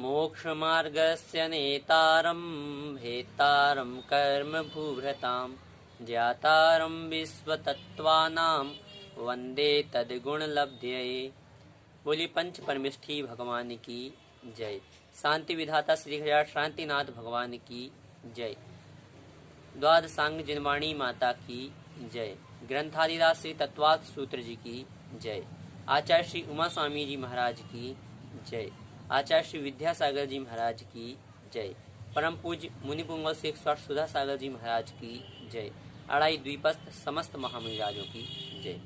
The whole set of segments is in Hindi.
मोक्षमार्गस्य नेतारं भेत्तारं कर्म भूभृतां ज्ञातारं विश्वतत्त्वानां वन्दे तद्गुणलब्धये। बोली पंच परमेष्ठी भगवान की जय। शांति विधाता श्री हरिहर शांतिनाथ भगवान की जय। द्वादशांग जिनवाणी माता की जय। ग्रंथादिदास श्री तत्वार्थ सूत्र जी की जय। आचार्य श्री उमा स्वामी जी महाराज की जय। आचार्य श्री विद्यासागर जी महाराज की जय। परम पूज्य मुनिपुंगव शेख स्वामी सुधा सागर जी महाराज की जय। अड़ाई द्वीपस्थ समस्त महामुनिराजों की जय।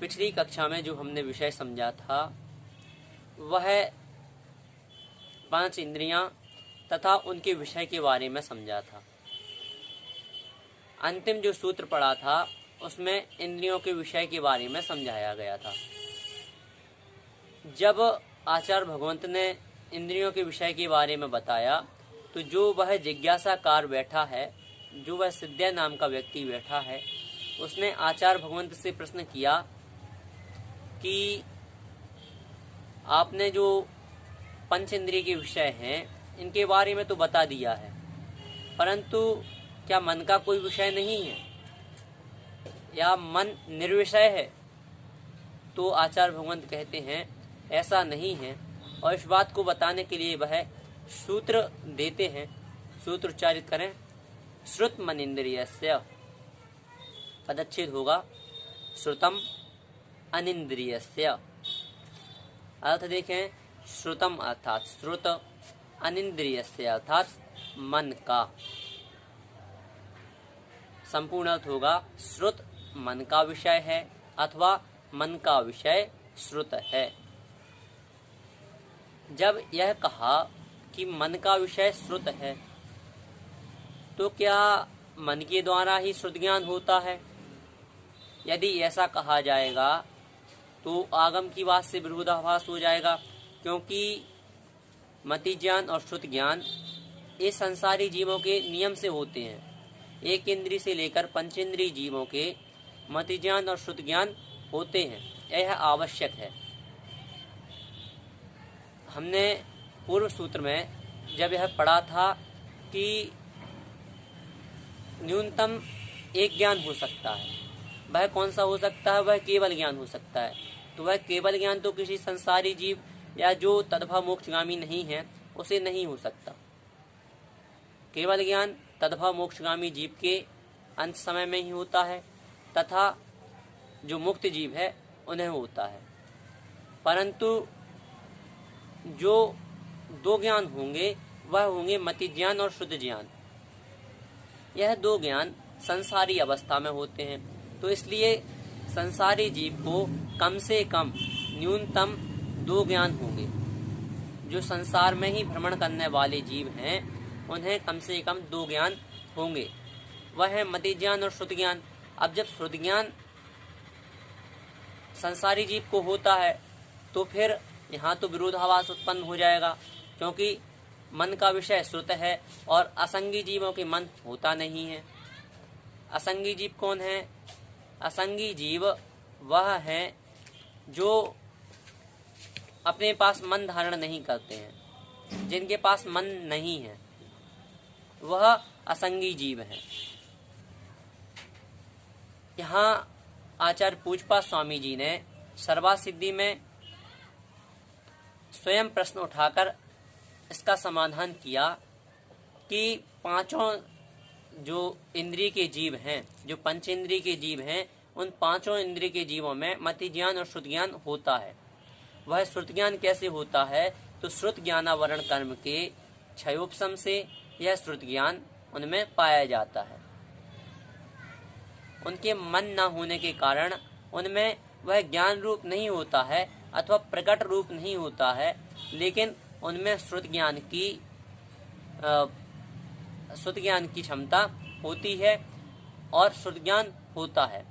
पिछली कक्षा में जो हमने विषय समझा था वह 5 इंद्रियां तथा उनके विषय के बारे में समझा था। अंतिम जो सूत्र पढ़ा था उसमें इंद्रियों के विषय के बारे में समझाया गया था। जब आचार्य भगवंत ने इंद्रियों के विषय के बारे में बताया तो जो वह जिज्ञासाकार बैठा है, जो वह सिद्ध नाम का व्यक्ति बैठा है, उसने आचार्य भगवंत से प्रश्न किया कि आपने जो पंच इंद्रिय के विषय हैं इनके बारे में तो बता दिया है, परंतु क्या मन का कोई विषय नहीं है या मन निर्विषय है? तो आचार्य भगवंत कहते हैं ऐसा नहीं है, और इस बात को बताने के लिए वह सूत्र देते हैं। सूत्र उच्चारित करें। श्रुत मनिंद्रियस्य पदच्छेद होगा श्रुतम अनिंद्रियस्य। अर्थ देखें, श्रुतम अर्थात श्रुत, अनिंद्रियस्य अर्थात मन का। संपूर्ण अर्थ होगा श्रुत मन का विषय है अथवा मन का विषय श्रुत है। जब यह कहा कि मन का विषय श्रुत है तो क्या मन के द्वारा ही श्रुत ज्ञान होता है? यदि ऐसा कहा जाएगा तो आगम की बात से विरोधाभास हो जाएगा, क्योंकि मति ज्ञान और श्रुत ज्ञान ये संसारी जीवों के नियम से होते हैं। एक इंद्रिय से लेकर पंचेंद्रिय जीवों के मति ज्ञान और श्रुत ज्ञान होते हैं, यह आवश्यक है। हमने पूर्व सूत्र में जब यह पढ़ा था कि न्यूनतम एक ज्ञान हो सकता है, वह कौन सा हो सकता है? वह केवल ज्ञान हो सकता है। तो वह केवल ज्ञान तो किसी संसारी जीव या जो तद्भव मोक्षगामी नहीं है उसे नहीं हो सकता। केवल ज्ञान तद्भव मोक्षगामी जीव के अंत समय में ही होता है तथा जो मुक्त जीव है उन्हें होता है। परंतु जो 2 ज्ञान होंगे वह होंगे मति ज्ञान और शुद्ध ज्ञान। यह 2 ज्ञान संसारी अवस्था में होते हैं, तो इसलिए संसारी जीव को कम से कम न्यूनतम 2 ज्ञान होंगे। जो संसार में ही भ्रमण करने वाले जीव हैं उन्हें कम से कम 2 ज्ञान होंगे, वह है मति ज्ञान और श्रुत ज्ञान। अब जब श्रुत ज्ञान संसारी जीव को होता है तो फिर यहाँ तो विरोधाभास उत्पन्न हो जाएगा, क्योंकि मन का विषय श्रुत है और असंगी जीवों के मन होता नहीं है। असंगी जीव कौन है? असंगी जीव वह है जो अपने पास मन धारण नहीं करते हैं, जिनके पास मन नहीं है, वह असंगी जीव है। यहाँ आचार्य पूजपा स्वामी जी ने सर्वासिद्धि में स्वयं प्रश्न उठाकर इसका समाधान किया कि 5 जो इंद्रिय के जीव हैं, जो पंचेंद्रिय के जीव हैं, उन 5 इंद्रिय के जीवों में मति ज्ञान और श्रुत ज्ञान होता है। वह श्रुत ज्ञान कैसे होता है? तो श्रुत ज्ञानावरण कर्म के क्षयोपशम से यह श्रुत ज्ञान उनमें पाया जाता है। उनके मन न होने के कारण उनमें वह ज्ञान रूप नहीं होता है अथवा प्रकट रूप नहीं होता है, लेकिन उनमें श्रुत ज्ञान की क्षमता होती है और श्रुत ज्ञान होता है,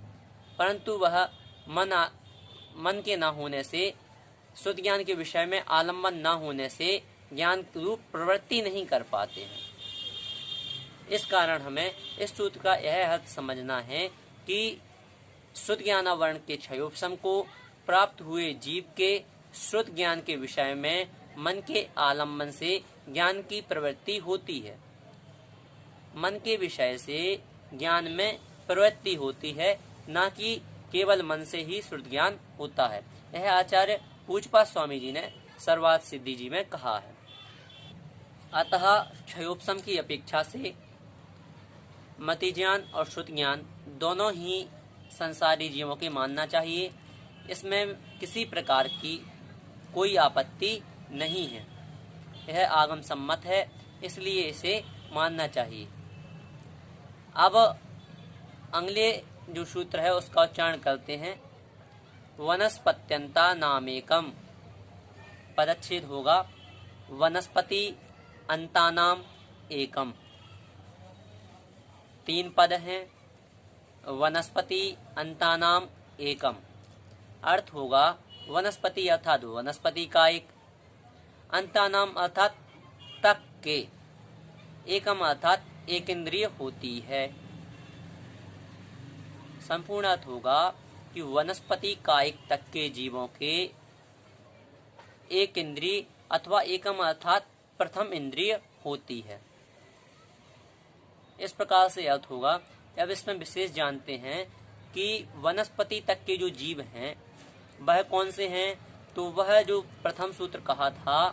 परंतु वह मन के न होने से, श्रुत ज्ञान के विषय में आलम्बन न होने से ज्ञान रूप प्रवृत्ति नहीं कर पाते हैं। इस कारण हमें इस सूत्र का यह अर्थ समझना है कि श्रुत ज्ञानावरण के क्षयोपशम को प्राप्त हुए जीव के श्रुत ज्ञान के विषय में मन के आलम्बन से ज्ञान की प्रवृत्ति होती है। मन के विषय से ज्ञान में प्रवृत्ति होती है, न कि केवल मन से ही श्रुत ज्ञान होता है। यह आचार्य पूज्यपाद स्वामी जी ने सर्वार्थ सिद्धि जी में कहा है। अतः क्षयोपशम की अपेक्षा से मति ज्ञान और श्रुत ज्ञान दोनों ही संसारी जीवों के मानना चाहिए। इसमें किसी प्रकार की कोई आपत्ति नहीं है। यह आगम सम्मत है, इसलिए इसे मानना चाहिए। अब अगले जो सूत्र है उसका उच्चारण करते हैं। वनस्पत्यंता नामेकम, पदच्छेद होगा वनस्पति अंतानाम एकम। 3 पद हैं। वनस्पति अंतानाम एकम अर्थ होगा वनस्पति अर्थात वनस्पति का एक, अंतानाम अर्थात तक के, एकम अर्थात एक इंद्रिय होती है। संपूर्ण अर्थ होगा कि वनस्पति कायिक तक के जीवों के एक इंद्रिय अथवा एकम अर्थात प्रथम इंद्रिय होती है। इस प्रकार से अर्थ होगा। अब इसमें विशेष जानते हैं कि वनस्पति तक के जो जीव हैं वह कौन से हैं। तो वह जो प्रथम सूत्र कहा था,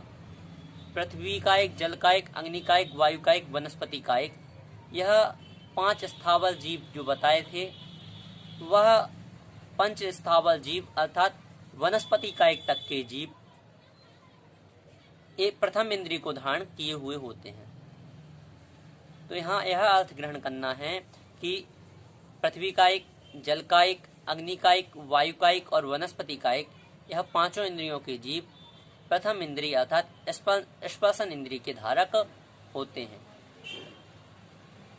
पृथ्वी का एक, जल का एक, अग्नि का एक, वायु का एक, वनस्पति का एक, यह 5 स्थावर जीव जो बताए थे, वह 5 स्थावर जीव अर्थात वनस्पति का एक तक के जीव एक प्रथम इंद्रिय को धारण किए हुए होते हैं। तो यहाँ यह अर्थ ग्रहण करना है कि पृथ्वी का एक, जल का एक, अग्नि का एक, वायु का एक और वनस्पति का एक, यह 5 इंद्रियों के जीव प्रथम इंद्रिय अर्थात स्पर्शन इंद्रिय के धारक होते हैं।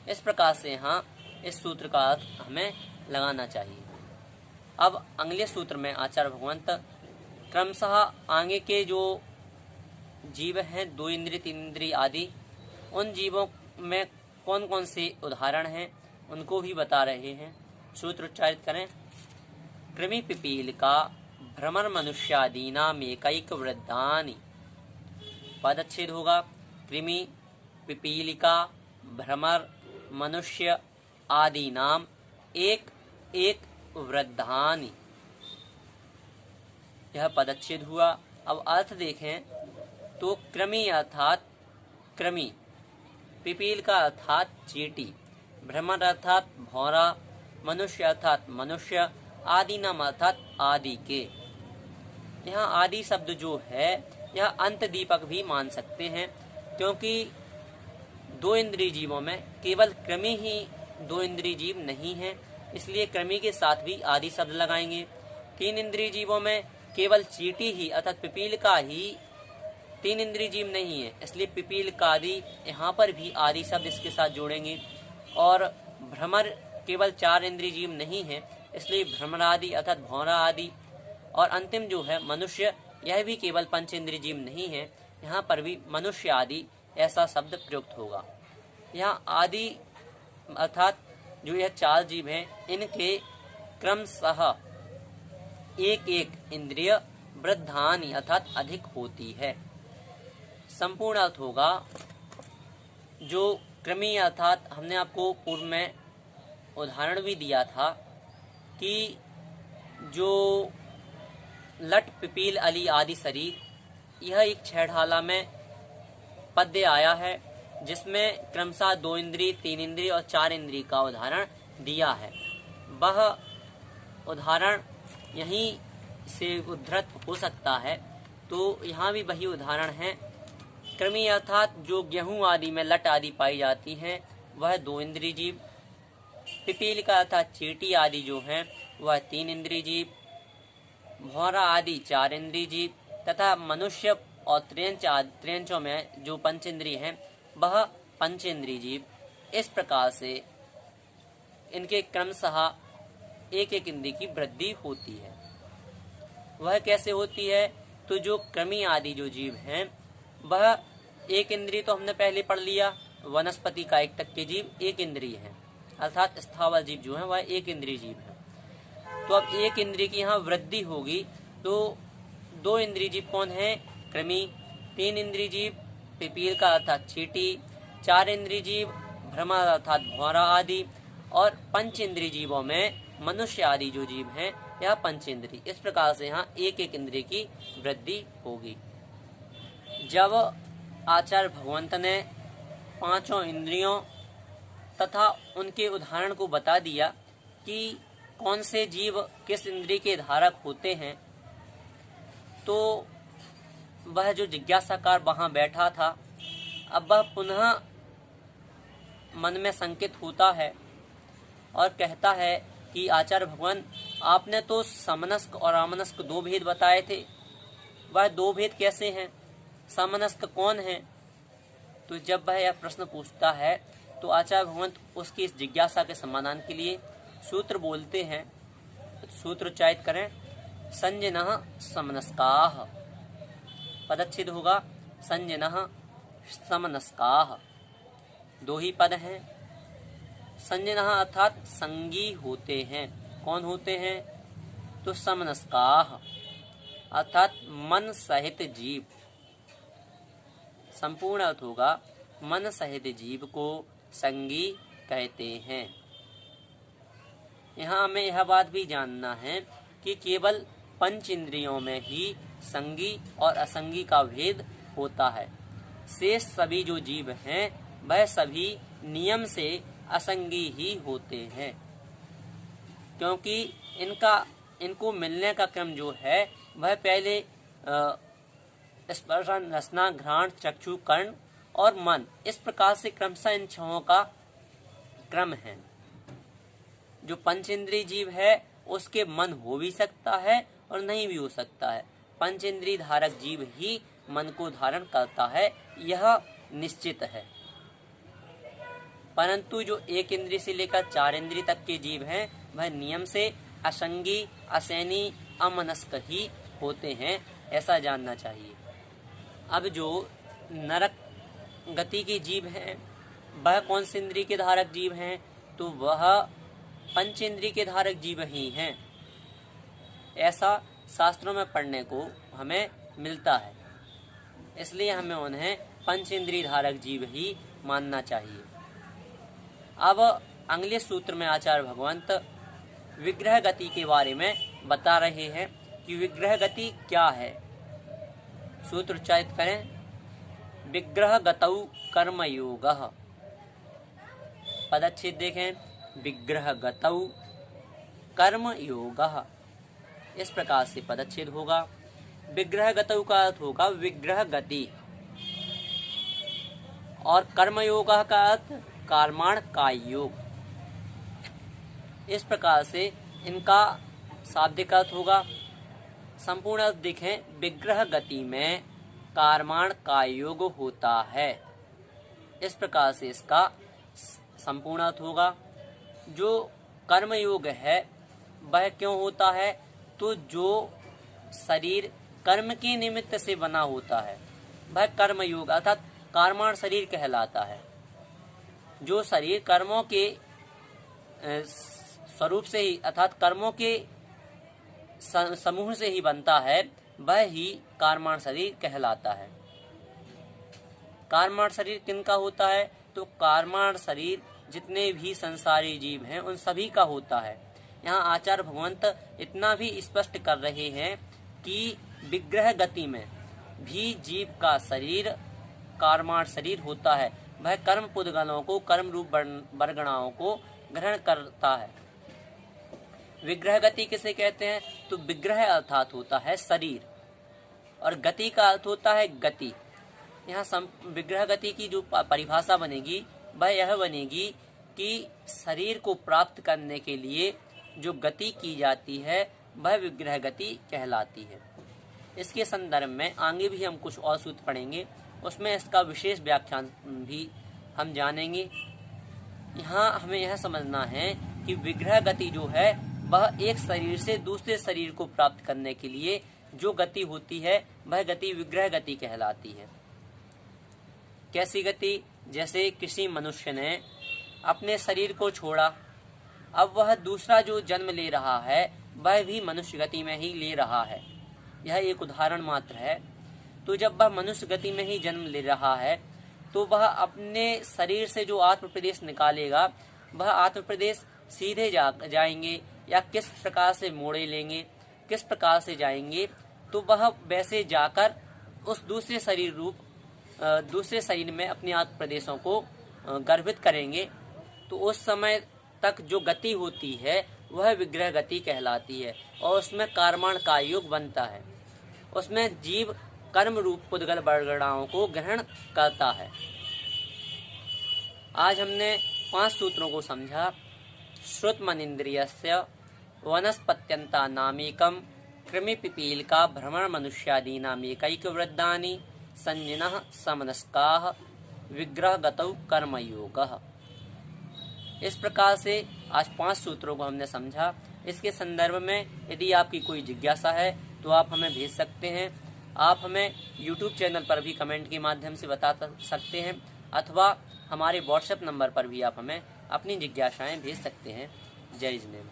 इस प्रकार से यहाँ इस सूत्र का अर्थ हमें लगाना चाहिए। अब अगले सूत्र में आचार्य भगवंत क्रमशः आगे के जो जीव हैं 2 इंद्रिय, 3 इंद्रिय आदि, उन जीवों में कौन कौन से उदाहरण हैं उनको भी बता रहे हैं। सूत्र उच्चारित करें। कृमि पिपीलिका भ्रमर मनुष्यादीनाम एकैक वृद्धानि। पदच्छेद होगा कृमि पिपीलिका भ्रमर मनुष्य आदि नाम एक एक वृद्धानि। यह पदच्छेद हुआ। अब अर्थ देखें तो कृमि अर्थात कृमि, पिपील का अर्थात चींटी, भ्रमर अर्थात भौरा, मनुष्य अर्थात मनुष्य, आदि नाम अर्थात आदि के। यहाँ आदि शब्द जो है यह अंत दीपक भी मान सकते हैं, क्योंकि 2 इंद्रिय जीवों में केवल कृमि ही 2 इंद्रिय जीव नहीं है, इसलिए कृमि के साथ भी आदि शब्द लगाएंगे। 3 इंद्रिय जीवों में केवल चींटी ही अर्थात पिपील का ही 3 इंद्रिय जीव नहीं है, इसलिए पिपील का आदि यहाँ पर भी आदि शब्द इसके साथ जोड़ेंगे। और भ्रमर केवल 4 इंद्रिय जीव नहीं है, इसलिए भ्रमरादि अर्थात भौरा आदि। और अंतिम जो है मनुष्य, यह भी केवल 5 इंद्रिय जीव नहीं है, यहाँ पर भी मनुष्य आदि ऐसा शब्द प्रयुक्त होगा। यहाँ आदि अर्थात जो यह 4 जीव हैं, इनके क्रमशः एक एक इंद्रिय वृद्धानि अर्थात अधिक होती है। संपूर्ण अर्थ होगा जो कृमि अर्थात हमने आपको पूर्व में उदाहरण भी दिया था कि जो लट पिपील अली आदि शरीर, यह एक छेड़हाला में पद्य आया है, जिसमें क्रमशः 2 इंद्रिय, 3 इंद्रिय और 4 इंद्रिय का उदाहरण दिया है। वह उदाहरण यहीं से उद्धृत हो सकता है, तो यहाँ भी वही उदाहरण है। कृमि अर्थात जो गेहूं आदि में लट आदि पाई जाती हैं, वह 2 इंद्रिय जीव। पिपील का अर्थात चींटी आदि जो हैं वह 3 इंद्रिय जीव। भौरा आदि 4 इंद्रिय जीव तथा मनुष्य और त्रेंचों में जो 5 इंद्रिय हैं वह 5 इंद्रिय जीव। इस प्रकार से इनके क्रमशः एक एक इंद्रिय की वृद्धि होती है। वह कैसे होती है? तो जो कृमि आदि जो जीव हैं वह एक इंद्रिय तो हमने पहले पढ़ लिया, वनस्पति का एक तक के जीव एक इंद्रिय है, अर्थात स्थावर जीव जो है वह एक इंद्रिय जीव है। तो अब एक इंद्रिय की यहाँ वृद्धि होगी, तो 2 इंद्रिय जीव कौन है? कृमि 3 इंद्रिय जीव पिपील का अर्थात चींटी, 4 इंद्रिय जीव भ्रमर अर्थात भौरा आदि, और 5 इंद्रिय जीवों में मनुष्य आदि जो जीव हैं यह 5 इंद्रिय। इस प्रकार से यहाँ एक एक इंद्रिय की वृद्धि होगी। जब आचार्य भगवंत ने 5 इंद्रियों तथा उनके उदाहरण को बता दिया कि कौन से जीव किस इंद्रिय के धारक होते हैं, तो वह जो जिज्ञासाकार वहां बैठा था अब वह पुनः मन में संकित होता है और कहता है कि आचार्य भगवान, आपने तो समनस्क और आमनस्क 2 भेद बताए थे, वह 2 भेद कैसे हैं, समनस्क कौन है? तो जब वह यह प्रश्न पूछता है तो आचार्य भगवान उसकी इस जिज्ञासा के समाधान के लिए सूत्र बोलते हैं। सूत्र उच्चारित करें, संजनः समनस्काः, पदच्छेद होगा संजनः समनस्काः, 2 ही पद हैं। संजनः अर्थात संगी होते हैं। कौन होते हैं? तो समनस्काः अर्थात मन सहित जीव। संपूर्ण अर्थ होगा मन सहित जीव को संगी कहते हैं। यहाँ हमें यह बात भी जानना है कि केवल 5 इंद्रियों में ही संगी और असंगी का भेद होता है। शेष सभी जो जीव हैं वह सभी नियम से असंगी ही होते हैं, क्योंकि इनको मिलने का क्रम जो है वह पहले स्पर्श, रसना, घ्राण, चक्षु, कर्ण और मन, इस प्रकार से क्रमशः इन 6 का क्रम है। जो 5 इंद्रिय जीव है उसके मन हो भी सकता है और नहीं भी हो सकता है। 5 इंद्रिय धारक जीव ही मन को धारण करता है, यह निश्चित है। परंतु जो 1 इंद्रिय से लेकर 4 इंद्रिय तक के जीव हैं वह नियम से असंगी, असैनी, अमनस्क ही होते हैं, ऐसा जानना चाहिए। अब जो नरक गति के जीव हैं वह कौन से इंद्रिय के धारक जीव हैं? तो वह 5 इंद्रिय के धारक जीव ही हैं। ऐसा शास्त्रों में पढ़ने को हमें मिलता है, इसलिए हमें उन्हें 5 इंद्रिय धारक जीव ही मानना चाहिए। अब अगले सूत्र में आचार्य भगवंत विग्रह गति के बारे में बता रहे हैं कि विग्रह गति क्या है। सूत्र उच्चारित करें, विग्रह गतौ कर्मयोगः। पदच्छेद देखें, विग्रह गतौ कर्मयोगः, इस प्रकार से पदच्छेद होगा। विग्रह गतौ का अर्थ होगा विग्रह गति, और कर्मयोगः का अर्थ कर्माण काय योग। इस प्रकार से इनका शाब्दिक अर्थ होगा। संपूर्ण अर्थ देखें, विग्रह गति में कर्माण काय योग होता है, इस प्रकार से इसका संपूर्ण अर्थ होगा। जो कर्म योग है वह क्यों होता है? तो जो शरीर कर्म के निमित्त से बना होता है वह कर्म योग अर्थात कर्माण शरीर कहलाता है। जो शरीर कर्मों के स्वरूप से ही अर्थात कर्मों के समूह से ही बनता है वह ही कर्माण शरीर कहलाता है। कर्माण शरीर किनका होता है? तो कर्माण शरीर जितने भी संसारी जीव हैं उन सभी का होता है। यहाँ आचार्य भगवंत इतना भी स्पष्ट कर रहे हैं कि विग्रह गति में भी जीव का शरीर कर्माण शरीर होता है। वह कर्म पुद्गलों को, कर्म रूप वर्गणाओं को ग्रहण करता है। विग्रह गति किसे कहते हैं? तो विग्रह अर्थात होता है शरीर और गति का अर्थ होता है गति। यहाँ विग्रह गति की जो परिभाषा बनेगी वह यह बनेगी कि शरीर को प्राप्त करने के लिए जो गति की जाती है वह विग्रह गति कहलाती है। इसके संदर्भ में आगे भी हम कुछ और सूत्र पढ़ेंगे, उसमें इसका विशेष व्याख्यान भी हम जानेंगे। यहाँ हमें यह समझना है कि विग्रह गति जो है वह एक शरीर से दूसरे शरीर को प्राप्त करने के लिए जो गति होती है वह गति विग्रह गति कहलाती है। कैसी गति? जैसे किसी मनुष्य ने अपने शरीर को छोड़ा, अब वह दूसरा जो जन्म ले रहा है वह भी मनुष्य गति में ही ले रहा है। यह एक उदाहरण मात्र है। तो जब वह मनुष्य गति में ही जन्म ले रहा है तो वह अपने शरीर से जो आत्म प्रदेश निकालेगा, वह आत्म प्रदेश सीधे जाएंगे या किस प्रकार से मोड़े लेंगे, किस प्रकार से जाएंगे, तो वह वैसे जाकर उस दूसरे शरीर में अपने आत्म प्रदेशों को गर्भित करेंगे। तो उस समय तक जो गति होती है वह विग्रह गति कहलाती है और उसमें कर्मण का योग बनता है। उसमें जीव कर्म रूप पुद्गल वर्गणाओं को ग्रहण करता है। आज हमने 5 सूत्रों को समझा। श्रुतमनिन्द्रियस्य वनस्पत्यंता नामेकम कृमि पिपीलिका भ्रमण मनुष्यादीनामेकैकवृद्धानि संजिनः समनस्काः विग्रहगतौ कर्मयोगः। इस प्रकार से आज 5 सूत्रों को हमने समझा। इसके संदर्भ में यदि आपकी कोई जिज्ञासा है तो आप हमें भेज सकते हैं। आप हमें YouTube चैनल पर भी कमेंट के माध्यम से बता सकते हैं अथवा हमारे WhatsApp नंबर पर भी आप हमें अपनी जिज्ञासाएं भेज सकते हैं। जय जिनेंद्र।